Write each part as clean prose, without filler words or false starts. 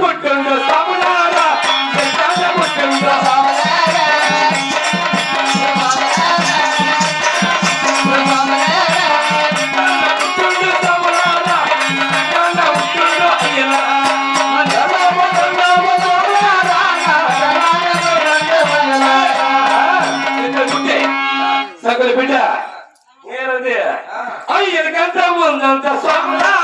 పుట్టుండు సాములారా పుట్టుండు సగలు బిడ్డ నేనది అయ్యకంత ముందంత సాములారా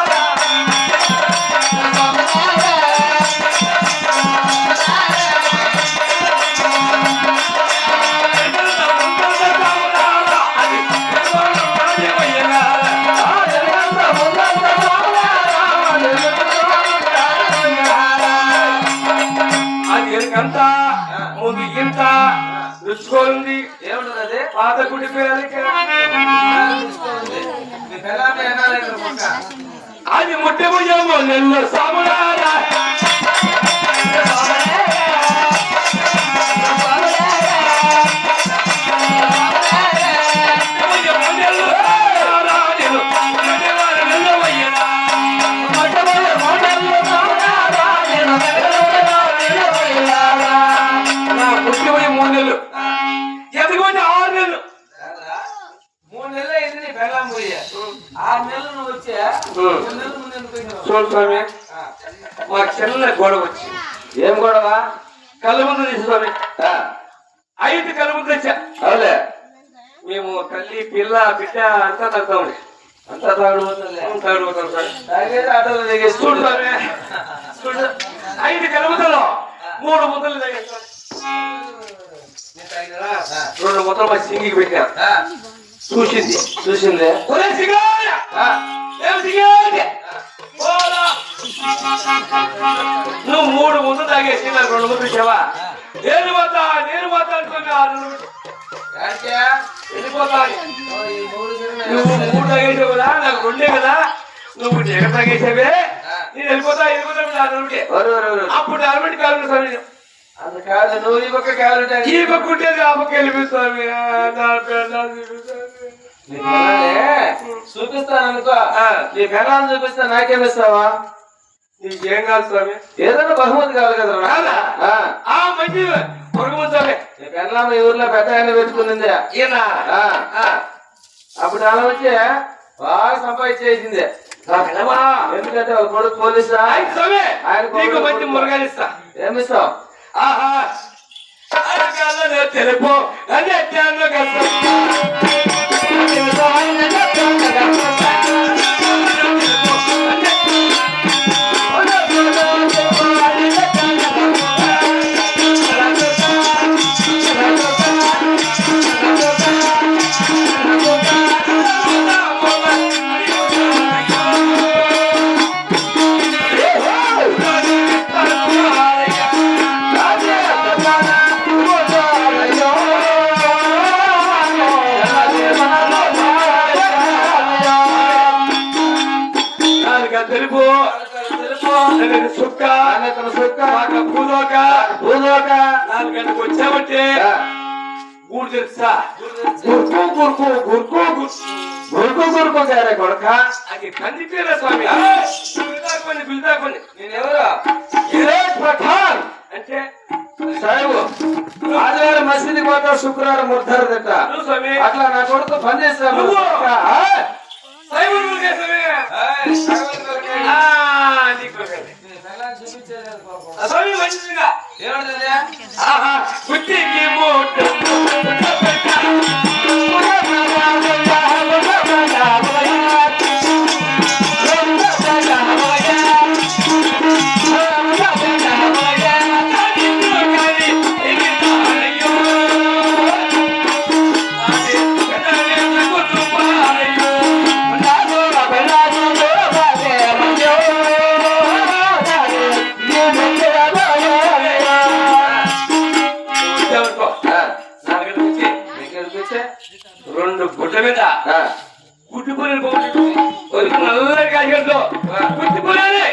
అంత ముందు ఇంత రుచుకోండి ఏముంటది పాత గుడి పేరు అది ముట్టెమో నెల్లు సాములారా ముఖ్యమైన 3 నెలలు ఎదుగుంటే 6 నెలలు 3 నెలలు అయింది నీ పెళ్ళాం పోయి 6 నెలలు నువ్వు వచ్చే 3 నెలలు ముందు చూడు స్వామి మా చిన్న గొడవ వచ్చి ఏం గొడవ కళ్ళ ముందు తీసు స్వామి 5 కళ్ళ ముందు వచ్చా అవులే మేము తల్లి పిల్ల బిడ్డ అంతా తగ్గుతాం అంతా తాగుడుపోతాం సార్ తాగేది ఆటోలో దిగేసి చూడు స్వామి చూడు 5 కళ్ళ ముద్దలు 3 ముద్దలు తాగేస్తాం 2 ముద్దలు మా సింగికి పెట్టా చూసింది నువ్వు 3 ముద్దలు తాగేసి నాకు 2 ముద్దలు ఇచ్చావా నేను పోతా అనుకుని 6 నెలలు వెళ్ళిపోతా నువ్వు 3 తాగేసావు కదా నాకు 2 కదా నువ్వు ఎక్కడ తాగేసావే నేను వెళ్ళిపోతా 6 నెలలు అప్పుడు 60 కాలం సమయం అంత కాదు నువ్వు ఈ పక్క కావాలంటే ఈ పక్క ఉండేది ఆ పక్క వెళ్ళిపోతాను చూపిస్తాను అనుకో నీ పెళ్ళాన్ని చూపిస్తా నాకేమిస్తావా నీకేం కాదు స్వామి ఏదైనా బహుమతి కావాలి కదా మంచి పొరుగుమతి స్వామి నీ పెళ్ళామ ఈ ఊర్లో పెద్ద ఆయన పెట్టుకునింది అప్పుడు అలా వచ్చి బాగా సంపాదించేసింది ఎందుకంటే వాళ్ళ కొడుకు పోలీసా ఆయన మంచి మురగాలు ఇస్తా ఏమిస్తావు తెలుపు తెలుపు సుక్క పూదోక 4 గంటలకు వచ్చామంటే గూడు తెలుసా గురుకు గారే కొడక అది కంది పేరా స్వామి పిలుదాకొని నేనెవరు పఠాన్ అంటే సాయిబు ఆదివారం మసీది పోతా శుక్రవారం ముడతారు తిట్ట అట్లా నా కొడుకు పని చేస్తాను రెండు గుడ్డ మీద గుడ్డుపూరలు నల్లగా కాయగలతో గుడ్డుపూరాలే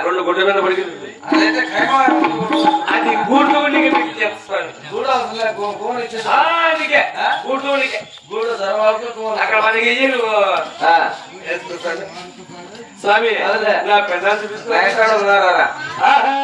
రెండు గుడ్డ మీద పడిగింది అది గూడు అందుకే గూడు అక్కడ మనకి స్వామి అవునులే. నా పెద్దాన్ని చూపిస్తున్నా ఎక్కడ ఉన్నారా ఆహా